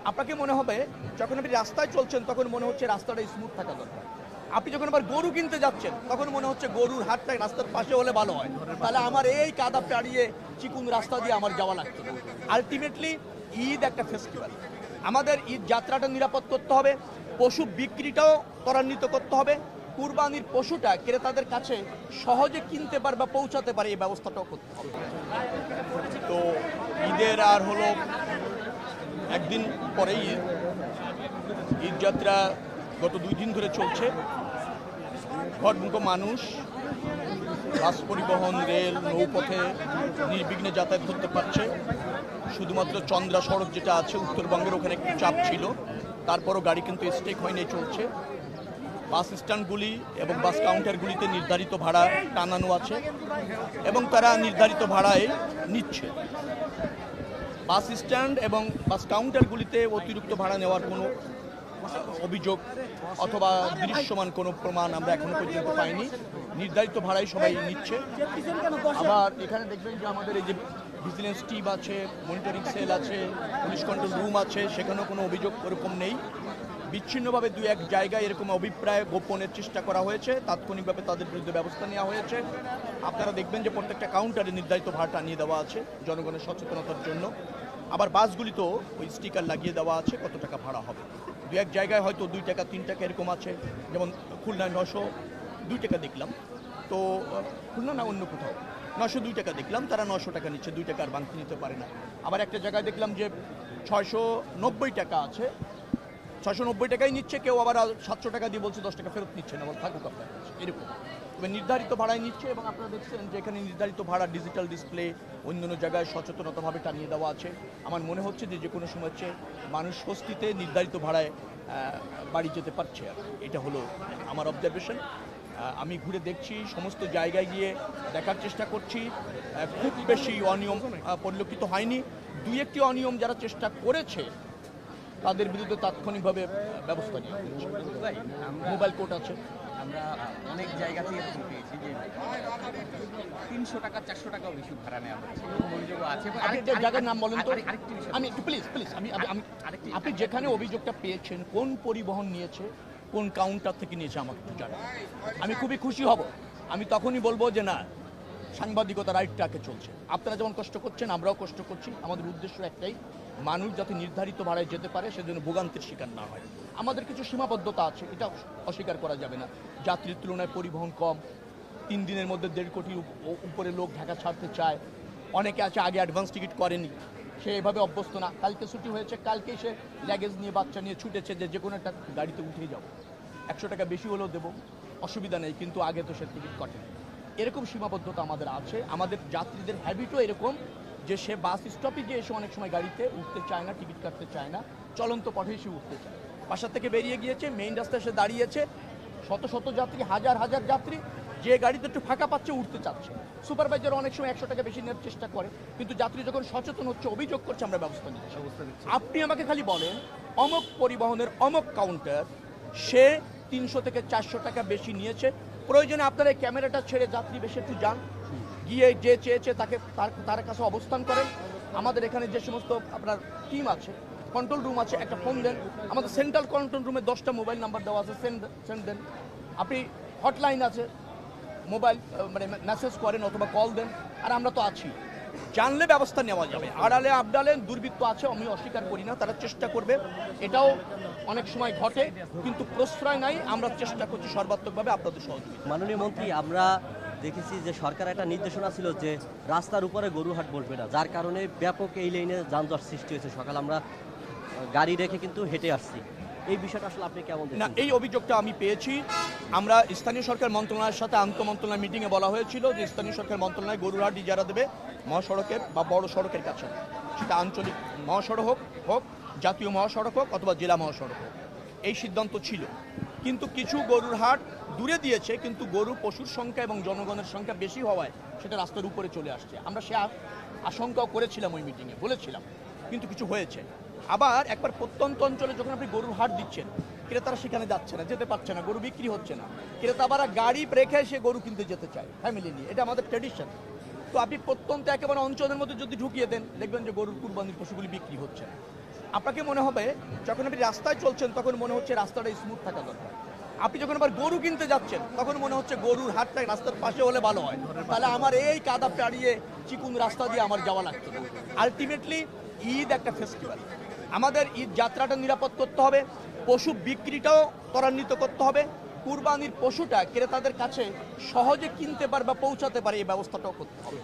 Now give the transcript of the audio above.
আপনাকে মনে হবে যখন আপনি রাস্তায় চলছেন তখন মনে হচ্ছে রাস্তাটা স্মুথ থাকা দরকার। আপনি যখন আবার গরু কিনতে যাচ্ছেন তখন মনে হচ্ছে গরুর হাটটা রাস্তার পাশে হলে ভালো হয়, তাহলে আমার এই কাদা পেরিয়ে চিকুন রাস্তা দিয়ে আমার যাওয়া লাগতো না। আলটিমেটলি ঈদ একটা ফেস্টিভ্যাল, আমাদের ঈদ যাত্রাটা নিরাপদ করতে হবে, পশু বিক্রিটাও ত্বরান্বিত করতে হবে, কুরবানির পশুটা ক্রেতাদের কাছে সহজে কিনতে পারে বা পৌঁছাতে পারে এই ব্যবস্থাটাও করতে হবে। তো ঈদের আর হলো একদিন পরেই ঈদ যাত্রা গত 2 দিন ধরে চলছে। ঘটমুখো মানুষ বাস পরিবহন, রেল, নৌপথে নির্বিঘ্নে যাতায়াত করতে পারছে। শুধুমাত্র চন্দ্রা সড়ক যেটা আছে উত্তরবঙ্গের, ওখানে একটু চাপ ছিল, তারপরও গাড়ি কিন্তু স্টেক হয়নি, চলছে। বাস স্ট্যান্ডগুলি এবং বাস কাউন্টারগুলিতে নির্ধারিত ভাড়া টানানো আছে এবং তারা নির্ধারিত ভাড়ায় নিচ্ছে। বাস স্ট্যান্ড এবং বাস কাউন্টারগুলিতে অতিরিক্ত ভাড়া নেওয়ার কোনো অভিযোগ অথবা দৃশ্যমান কোনো প্রমাণ আমরা এখনো পর্যন্ত পাইনি। নির্ধারিত ভাড়াই সবাই নিচ্ছে। আবার এখানে দেখবেন যে আমাদের এই যে ভিজিলেন্স টিম আছে, মনিটরিং সেল আছে, পুলিশ কন্ট্রোল রুম আছে, সেখানেও কোনো অভিযোগ ওরকম নেই। বিচ্ছিন্নভাবে 2-1 জায়গায় এরকম অভিপ্রায় গোপনের চেষ্টা করা হয়েছে, তাৎক্ষণিকভাবে তাদের বিরুদ্ধে ব্যবস্থা নেওয়া হয়েছে। আপনারা দেখবেন যে প্রত্যেকটা কাউন্টারে নির্ধারিত ভাড়াটা নিয়ে দেওয়া আছে জনগণের সচেতনতার জন্য। আবার বাসগুলিতেও ওই স্টিকার লাগিয়ে দেওয়া আছে কত টাকা ভাড়া হবে। 2-1 জায়গায় হয়তো 2 টাকা 3 টাকা এরকম আছে, যেমন খুলনায় 902 টাকা দেখলাম, তো খুলনা না অন্য কোথাও 902 টাকা দেখলাম, তারা 900 টাকা নিচ্ছে, 2 টাকা আর বাংতি নিতে পারে না। আবার একটা জায়গায় দেখলাম যে 690 টাকা আছে, 690 টাকাই নিচ্ছে, কেউ আবার 700 টাকা দিয়ে বলছে 10 টাকা ফেরত নিচ্ছে না, বল থাকুক আপনার কাছে, এরকম। তবে নির্ধারিত ভাড়ায় নিচ্ছে এবং আপনারা দেখছেন যে এখানে নির্ধারিত ভাড়া ডিজিটাল ডিসপ্লে অন্যান্য জায়গায় সচেতনতাভাবে টানিয়ে দেওয়া আছে। আমার মনে হচ্ছে যে কোনো সময় হচ্ছে মানুষ স্বস্তিতে নির্ধারিত ভাড়ায় বাড়ি যেতে পারছে। আর এটা হলো আমার অবজারভেশন। আমি ঘুরে দেখছি, সমস্ত জায়গায় গিয়ে দেখার চেষ্টা করছি, খুব বেশি অনিয়ম পরিলক্ষিত হয়নি। 2-1টি অনিয়ম যারা চেষ্টা করেছে তাদের বিরুদ্ধে তাৎক্ষণিকভাবে ব্যবস্থা নেওয়া হয়েছে। মোবাইল কোর্ট আছে, আমরা অনেক জায়গাতে এরকম পেয়েছি যে 300 টাকা 400 টাকাও বেশি ভাড়া নেওয়া হচ্ছে, অভিযোগও আছে। আপনি জায়গার নাম বলেন তো, আমি একটু প্লিজ আমি আপনি যেখানে অভিযোগটা পেয়েছেন কোন পরিবহন নিয়েছে, কোন কাউন্টার থেকে নিয়েছে আমাকে একটু জানান। আমি খুবই খুশি হব, আমি তখনই বলবো যে না, সাংবাদিকতা রাইট ট্র্যাকে চলছে। আপনারা যেমন কষ্ট করছেন আমরাও কষ্ট করছি, আমাদের উদ্দেশ্য একটাই, মানুষ যাতে নির্ধারিত ভাড়ায় যেতে পারে, সেজন্য ভোগান্তির শিকার না হয়। আমাদের কিছু সীমাবদ্ধতা আছে, এটা অস্বীকার করা যাবে না। যাত্রীর তুলনায় পরিবহন কম, 3 দিনের মধ্যে 1.5 কোটির উপরে লোক ঢাকা ছাড়তে চায়। অনেকে আছে আগে অ্যাডভান্স টিকিট করেনি, সে এভাবে অভ্যস্ত না। কালকে ছুটি হয়েছে, কালকেই সে লাগেজ নিয়ে বাচ্চা নিয়ে ছুটেছে যে কোনো একটা গাড়িতে উঠে যাবো, 100 টাকা বেশি হলেও দেবো, অসুবিধা নেই, কিন্তু আগে তো সে টিকিট কাটে। এরকম সীমাবদ্ধতা আমাদের আছে। আমাদের যাত্রীদের হ্যাবিটও এরকম যে সে বাস স্টপেজে এসে অনেক সময় গাড়িতে উঠতে চায় না, টিকিট কাটতে চায় না, চলন্ত পথে সে উঠতে চায়। বাসা থেকে বেরিয়ে গিয়েছে, মেইন রাস্তায় সে দাঁড়িয়েছে, শত শত যাত্রী, হাজার হাজার যাত্রী, যে গাড়িতে একটু ফাঁকা পাচ্ছে উঠতে চাচ্ছে। সুপারভাইজার অনেক সময় 100 টাকা বেশি নেওয়ার চেষ্টা করে, কিন্তু যাত্রী যখন সচেতন হচ্ছে, অভিযোগ করছে, আমরা ব্যবস্থা নিচ্ছি। আপনি আমাকে খালি বলেন অমক পরিবহনের অমক কাউন্টার সে 300 থেকে 400 টাকা বেশি নিয়েছে, প্রয়োজনে আপনারা এই ক্যামেরাটা ছেড়ে যাত্রী বেশি একটু যান, গিয়ে যে চেয়েছে তাকে তার কাছে অবস্থান করেন। আমাদের এখানে যে সমস্ত আপনার টিম আছে, কন্ট্রোল রুম আছে, একটা ফোন দেন। আমাদের সেন্ট্রাল কন্ট্রোল রুমে 10টা মোবাইল নাম্বার দেওয়া আছে, সেন্ড দেন। আপনি হটলাইন আছে, মোবাইল মানে মেসেজ করেন অথবা কল দেন, আর আমরা তো আছি, জানলে ব্যবস্থা নেওয়া যাবে। আড়ালে আবডালে দুর্বৃত্ত আছে, আমি অস্বীকার করি না, তারা চেষ্টা করবে, এটাও অনেক সময় ঘটে, কিন্তু প্রশ্রয় নাই। আমরা চেষ্টা করছি সর্বাত্মকভাবে আপনাদের সহযোগিতা। মাননীয় মন্ত্রী, আমরা দেখেছি যে সরকার একটা নির্দেশনা ছিল যে রাস্তার উপরে গরু হাট বসবে না, যার কারণে ব্যাপক এই লাইনে যানজট সৃষ্টি হয়েছে। সকাল আমরা গাড়ি রেখে কিন্তু হেঁটে আসছি, এই বিষয়টা আসলে আপনি কেমন দেখেন? না, এই অভিযোগটা আমি পেয়েছি। আমরা স্থানীয় সরকার মন্ত্রণালয়ের সাথে আন্তঃমন্ত্রণালয় মিটিংয়ে বলা হয়েছিল যে স্থানীয় সরকার মন্ত্রণালয় গরুরহাট ইজারা দেবে মহাসড়কের বা বড় সড়কের কাছে, সেটা আঞ্চলিক মহাসড়ক হোক, জাতীয় মহাসড়ক হোক অথবা জেলা মহাসড়ক হোক, এই সিদ্ধান্ত ছিল। কিন্তু কিছু গরুর হাট দূরে দিয়েছে, কিন্তু গরু পশুর সংখ্যা এবং জনগণের সংখ্যা বেশি হওয়ায় সেটা রাস্তার উপরে চলে আসছে। আমরা সে আশঙ্কাও করেছিলাম ওই মিটিংয়ে, বলেছিলাম, কিন্তু কিছু হয়েছে। আবার একবার প্রত্যন্ত অঞ্চলে যখন আপনি গরুর হাট দিচ্ছেন, ক্রেতারা সেখানে যাচ্ছে না, যেতে পারছে না, গরু বিক্রি হচ্ছে না, ক্রেতা আবার গাড়ি রেখে সে গরু কিনতে যেতে চায় ফ্যামিলি নিয়ে, এটা আমাদের ট্র্যাডিশন। তো আপনি প্রত্যন্ত একেবারে অঞ্চলের মধ্যে যদি ঢুকিয়ে দেন, দেখবেন যে গরুর কুরবানির পশুগুলি বিক্রি হচ্ছে না। আপনাকে মনে হবে যখন আপনি রাস্তায় চলছেন তখন মনে হচ্ছে রাস্তাটা স্মুথ থাকা দরকার। আপনি যখন আবার গরু কিনতে যাচ্ছেন তখন মনে হচ্ছে গরুর হাটটা রাস্তার পাশে হলে ভালো হয়, তাহলে আমার এই কাদা পেরিয়ে চিকুন রাস্তা দিয়ে আমার যাওয়া লাগতো না। আলটিমেটলি ঈদ একটা ফেস্টিভ্যাল, আমাদের ঈদ যাত্রাটা নিরাপদ করতে হবে, পশু বিক্রিটাও ত্বরান্বিত করতে হবে, কুরবানির পশুটা ক্রেতাদের কাছে সহজে কিনতে পারে বা পৌঁছাতে পারে এই ব্যবস্থাটাও করতে হবে।